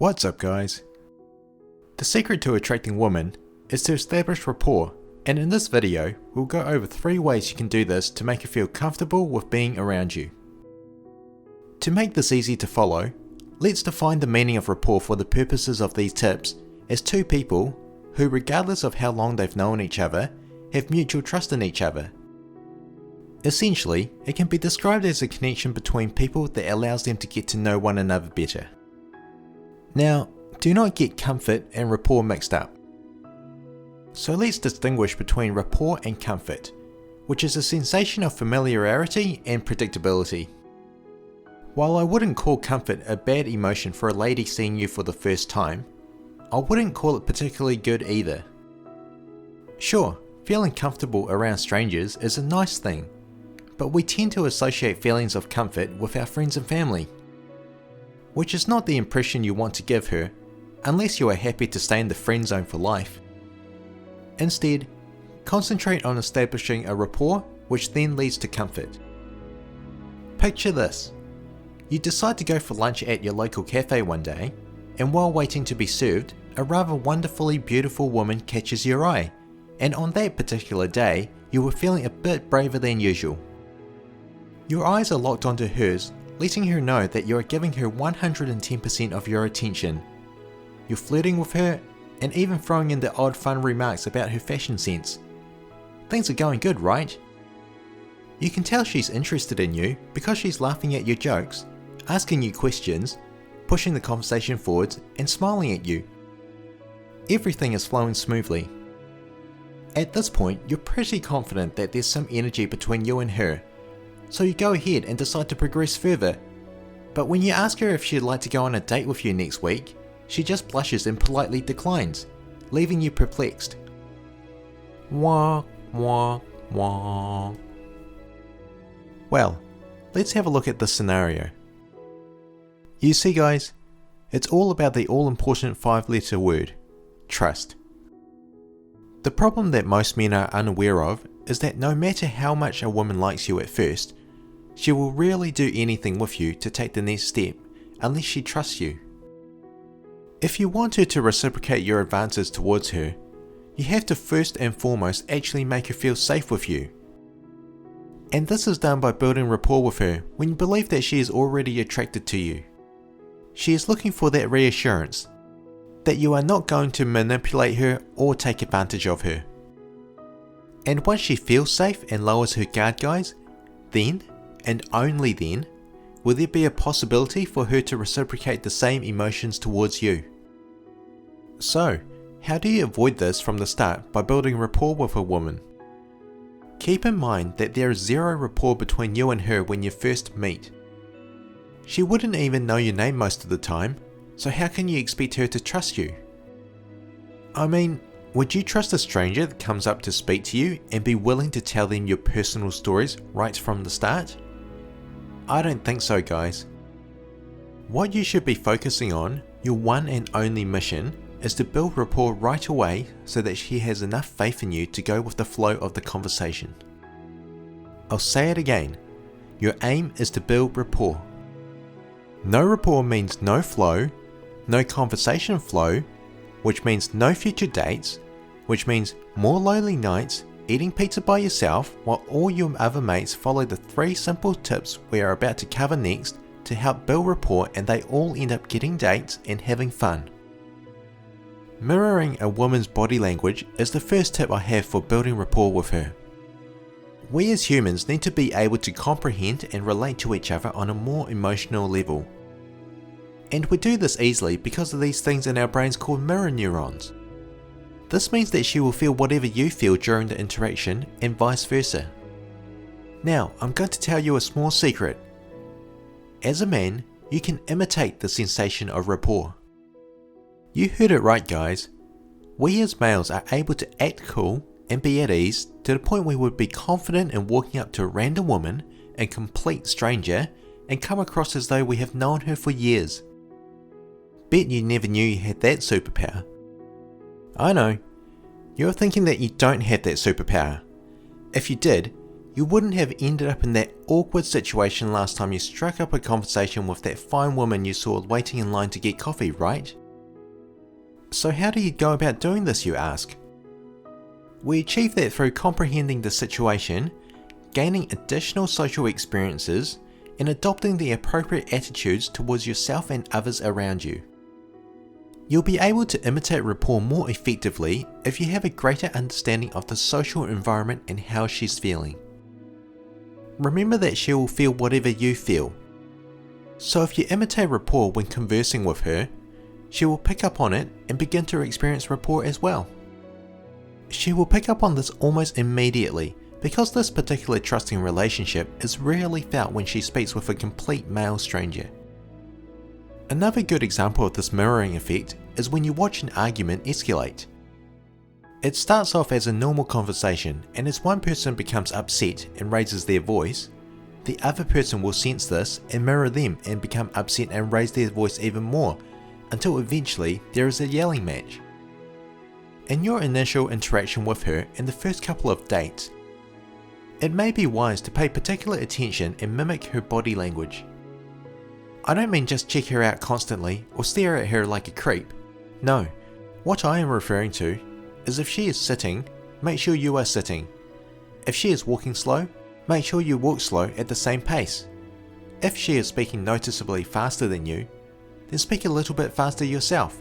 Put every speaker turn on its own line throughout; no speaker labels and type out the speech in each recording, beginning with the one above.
What's up guys? The secret to attracting women is to establish rapport, and in this video we'll go over 3 ways you can do this to make her feel comfortable with being around you. To make this easy to follow, let's define the meaning of rapport for the purposes of these tips as 2 people who, regardless of how long they've known each other, have mutual trust in each other. Essentially, it can be described as a connection between people that allows them to get to know one another better. Now, do not get comfort and rapport mixed up. So let's distinguish between rapport and comfort, which is a sensation of familiarity and predictability. While I wouldn't call comfort a bad emotion for a lady seeing you for the first time, I wouldn't call it particularly good either. Sure, feeling comfortable around strangers is a nice thing, but we tend to associate feelings of comfort with our friends and family, which is not the impression you want to give her unless you are happy to stay in the friend zone for life. Instead, concentrate on establishing a rapport which then leads to comfort. Picture this. You decide to go for lunch at your local cafe one day, and while waiting to be served, a rather wonderfully beautiful woman catches your eye, and on that particular day, you were feeling a bit braver than usual. Your eyes are locked onto hers, letting her know that you are giving her 110% of your attention. You're flirting with her, and even throwing in the odd fun remarks about her fashion sense. Things are going good, right? You can tell she's interested in you because she's laughing at your jokes, asking you questions, pushing the conversation forwards, and smiling at you. Everything is flowing smoothly. At this point, you're pretty confident that there's some energy between you and her, so you go ahead and decide to progress further. But when you ask her if she'd like to go on a date with you next week, she just blushes and politely declines, leaving you perplexed. Wah, wah, wah. Well, let's have a look at this scenario. You see guys, it's all about the all-important 5-letter word, trust. The problem that most men are unaware of is that no matter how much a woman likes you at first, she will rarely do anything with you to take the next step unless she trusts you. If you want her to reciprocate your advances towards her, you have to first and foremost actually make her feel safe with you. And this is done by building rapport with her when you believe that she is already attracted to you. She is looking for that reassurance, that you are not going to manipulate her or take advantage of her. And once she feels safe and lowers her guard guys, then, and only then, will there be a possibility for her to reciprocate the same emotions towards you. So, how do you avoid this from the start by building rapport with a woman? Keep in mind that there is zero rapport between you and her when you first meet. She wouldn't even know your name most of the time, so how can you expect her to trust you? I mean, would you trust a stranger that comes up to speak to you and be willing to tell them your personal stories right from the start? I don't think so, guys. What you should be focusing on, your one and only mission, is to build rapport right away so that she has enough faith in you to go with the flow of the conversation. I'll say it again. Your aim is to build rapport. No rapport means no flow, no conversation flow, which means no future dates, which means more lonely nights, eating pizza by yourself while all your other mates follow the 3 simple tips we are about to cover next to help build rapport, and they all end up getting dates and having fun. Mirroring a woman's body language is the first tip I have for building rapport with her. We as humans need to be able to comprehend and relate to each other on a more emotional level. And we do this easily because of these things in our brains called mirror neurons. This means that she will feel whatever you feel during the interaction and vice versa. Now, I'm going to tell you a small secret. As a man, you can imitate the sensation of rapport. You heard it right, guys. We as males are able to act cool and be at ease to the point we would be confident in walking up to a random woman, a complete stranger, and come across as though we have known her for years. Bet you never knew you had that superpower. I know, you're thinking that you don't have that superpower. If you did, you wouldn't have ended up in that awkward situation last time you struck up a conversation with that fine woman you saw waiting in line to get coffee, right? So how do you go about doing this, you ask? We achieve that through comprehending the situation, gaining additional social experiences, and adopting the appropriate attitudes towards yourself and others around you. You'll be able to imitate rapport more effectively if you have a greater understanding of the social environment and how she's feeling. Remember that she will feel whatever you feel. So if you imitate rapport when conversing with her, she will pick up on it and begin to experience rapport as well. She will pick up on this almost immediately because this particular trusting relationship is rarely felt when she speaks with a complete male stranger. Another good example of this mirroring effect is when you watch an argument escalate. It starts off as a normal conversation, and as one person becomes upset and raises their voice, the other person will sense this and mirror them and become upset and raise their voice even more, until eventually there is a yelling match. In your initial interaction with her in the first couple of dates, it may be wise to pay particular attention and mimic her body language. I don't mean just check her out constantly or stare at her like a creep. No, what I am referring to is if she is sitting, make sure you are sitting. If she is walking slow, make sure you walk slow at the same pace. If she is speaking noticeably faster than you, then speak a little bit faster yourself.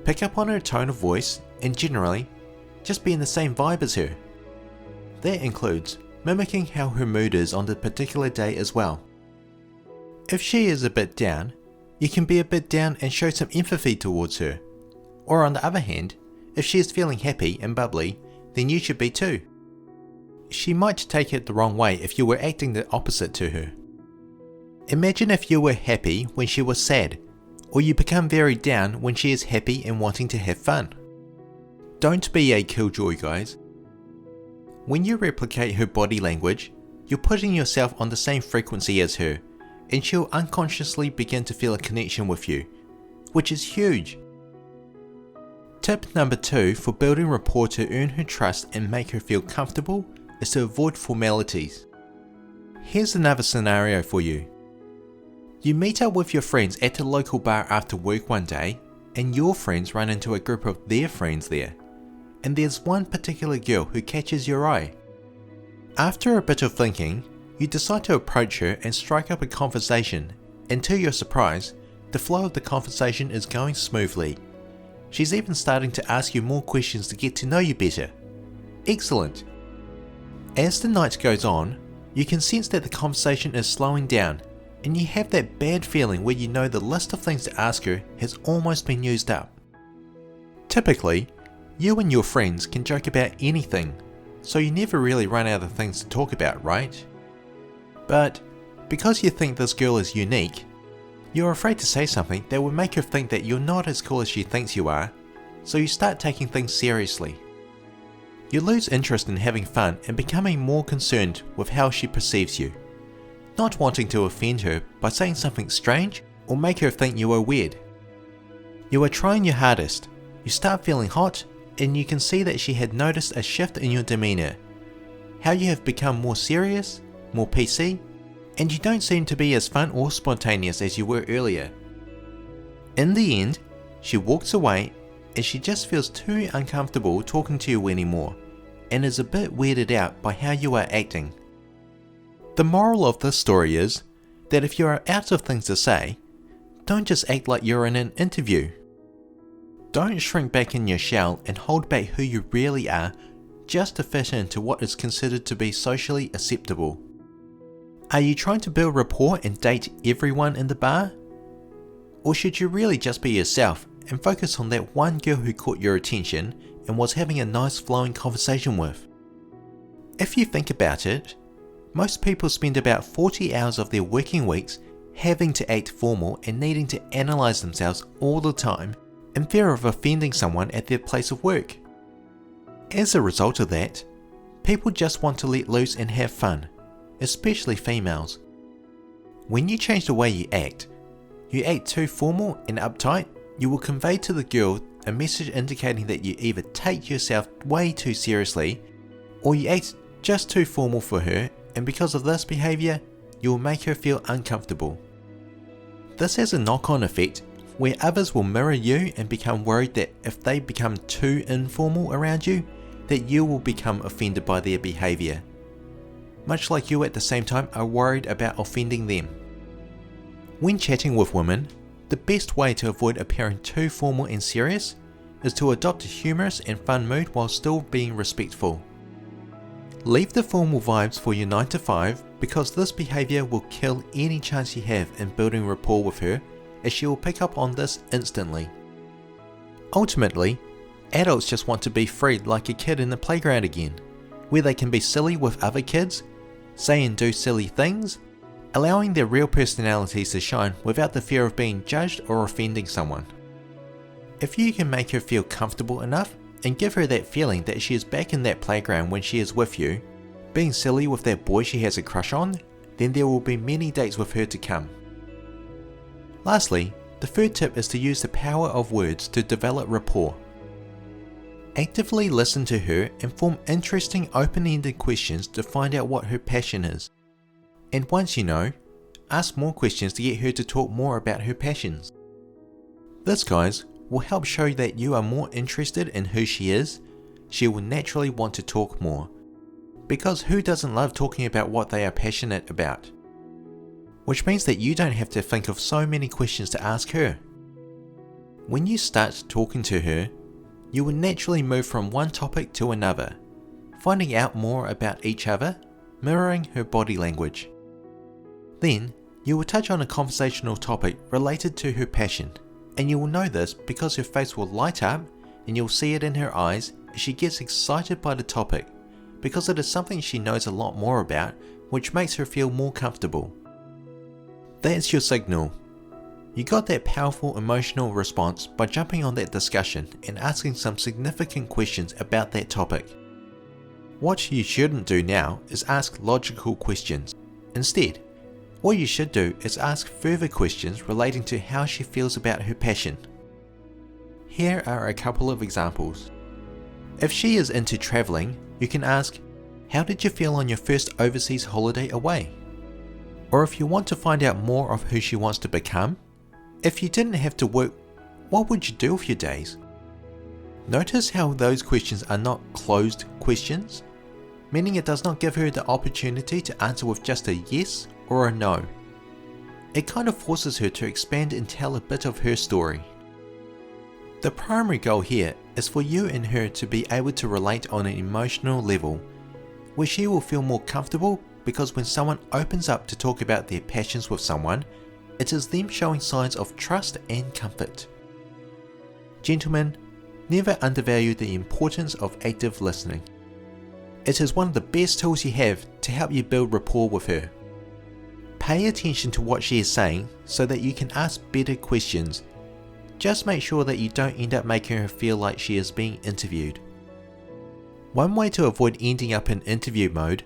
Pick up on her tone of voice and generally, just be in the same vibe as her. That includes mimicking how her mood is on the particular day as well. If she is a bit down, you can be a bit down and show some empathy towards her. Or on the other hand, if she is feeling happy and bubbly, then you should be too. She might take it the wrong way if you were acting the opposite to her. Imagine if you were happy when she was sad, or you become very down when she is happy and wanting to have fun. Don't be a killjoy, guys. When you replicate her body language, you're putting yourself on the same frequency as her, and she'll unconsciously begin to feel a connection with you, which is huge. Tip number 2 for building rapport to earn her trust and make her feel comfortable is to avoid formalities. Here's another scenario for you. You meet up with your friends at the local bar after work one day, and your friends run into a group of their friends there, and there's one particular girl who catches your eye. After a bit of thinking, you decide to approach her and strike up a conversation, and to your surprise, the flow of the conversation is going smoothly. She's even starting to ask you more questions to get to know you better. Excellent! As the night goes on, you can sense that the conversation is slowing down, and you have that bad feeling where you know the list of things to ask her has almost been used up. Typically, you and your friends can joke about anything, so you never really run out of things to talk about, right? But because you think this girl is unique, you're afraid to say something that would make her think that you're not as cool as she thinks you are, so you start taking things seriously. You lose interest in having fun and becoming more concerned with how she perceives you, not wanting to offend her by saying something strange or make her think you are weird. You are trying your hardest, you start feeling hot, and you can see that she had noticed a shift in your demeanour, how you have become more serious, more PC, and you don't seem to be as fun or spontaneous as you were earlier. In the end, she walks away and she just feels too uncomfortable talking to you anymore, and is a bit weirded out by how you are acting. The moral of this story is that if you are out of things to say, don't just act like you're in an interview. Don't shrink back in your shell and hold back who you really are just to fit into what is considered to be socially acceptable. Are you trying to build rapport and date everyone in the bar? Or should you really just be yourself and focus on that one girl who caught your attention and was having a nice flowing conversation with? If you think about it, most people spend about 40 hours of their working weeks having to act formal and needing to analyze themselves all the time in fear of offending someone at their place of work. As a result of that, people just want to let loose and have fun, especially females. When you change the way you act too formal and uptight, you will convey to the girl a message indicating that you either take yourself way too seriously or you act just too formal for her, and because of this behaviour, you will make her feel uncomfortable. This has a knock-on effect where others will mirror you and become worried that if they become too informal around you, that you will become offended by their behaviour, much like you at the same time are worried about offending them. When chatting with women, the best way to avoid appearing too formal and serious is to adopt a humorous and fun mood while still being respectful. Leave the formal vibes for your 9 to 5 because this behaviour will kill any chance you have in building rapport with her, as she will pick up on this instantly. Ultimately, adults just want to be free like a kid in the playground again, where they can be silly with other kids, say and do silly things, allowing their real personalities to shine without the fear of being judged or offending someone. If you can make her feel comfortable enough and give her that feeling that she is back in that playground when she is with you, being silly with that boy she has a crush on, then there will be many dates with her to come. Lastly, the third tip is to use the power of words to develop rapport. Actively listen to her and form interesting open-ended questions to find out what her passion is. And once you know, ask more questions to get her to talk more about her passions. This, guys, will help show that you are more interested in who she is. She will naturally want to talk more, because who doesn't love talking about what they are passionate about? Which means that you don't have to think of so many questions to ask her. When you start talking to her, you will naturally move from one topic to another, finding out more about each other, mirroring her body language. Then, you will touch on a conversational topic related to her passion, and you will know this because her face will light up and you'll see it in her eyes as she gets excited by the topic, because it is something she knows a lot more about, which makes her feel more comfortable. That's your signal. You got that powerful emotional response by jumping on that discussion and asking some significant questions about that topic. What you shouldn't do now is ask logical questions. Instead, what you should do is ask further questions relating to how she feels about her passion. Here are a couple of examples. If she is into travelling, you can ask, how did you feel on your first overseas holiday away? Or if you want to find out more of who she wants to become, if you didn't have to work, what would you do with your days? Notice how those questions are not closed questions, meaning it does not give her the opportunity to answer with just a yes or a no. It kind of forces her to expand and tell a bit of her story. The primary goal here is for you and her to be able to relate on an emotional level, where she will feel more comfortable, because when someone opens up to talk about their passions with someone, it is them showing signs of trust and comfort. Gentlemen, never undervalue the importance of active listening. It is one of the best tools you have to help you build rapport with her. Pay attention to what she is saying so that you can ask better questions. Just make sure that you don't end up making her feel like she is being interviewed. One way to avoid ending up in interview mode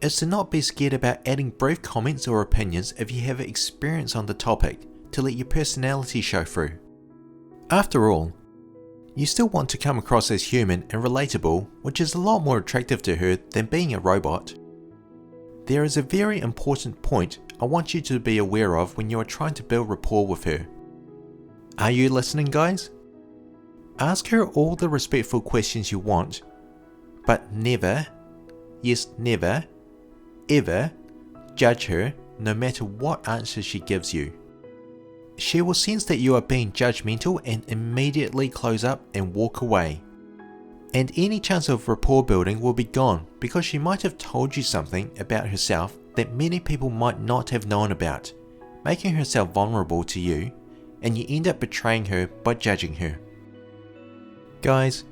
is to not be scared about adding brief comments or opinions if you have experience on the topic, to let your personality show through. After all, you still want to come across as human and relatable, which is a lot more attractive to her than being a robot. There is a very important point I want you to be aware of when you are trying to build rapport with her. Are you listening, guys? Ask her all the respectful questions you want, but never, yes never, ever judge her no matter what answer she gives you. She will sense that you are being judgmental and immediately close up and walk away. And any chance of rapport building will be gone, because she might have told you something about herself that many people might not have known about, making herself vulnerable to you, and you end up betraying her by judging her. Guys,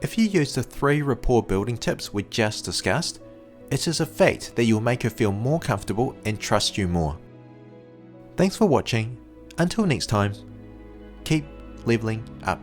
if you use the 3 rapport building tips we just discussed, it is a fact that you'll make her feel more comfortable and trust you more. Thanks for watching. Until next time, keep leveling up.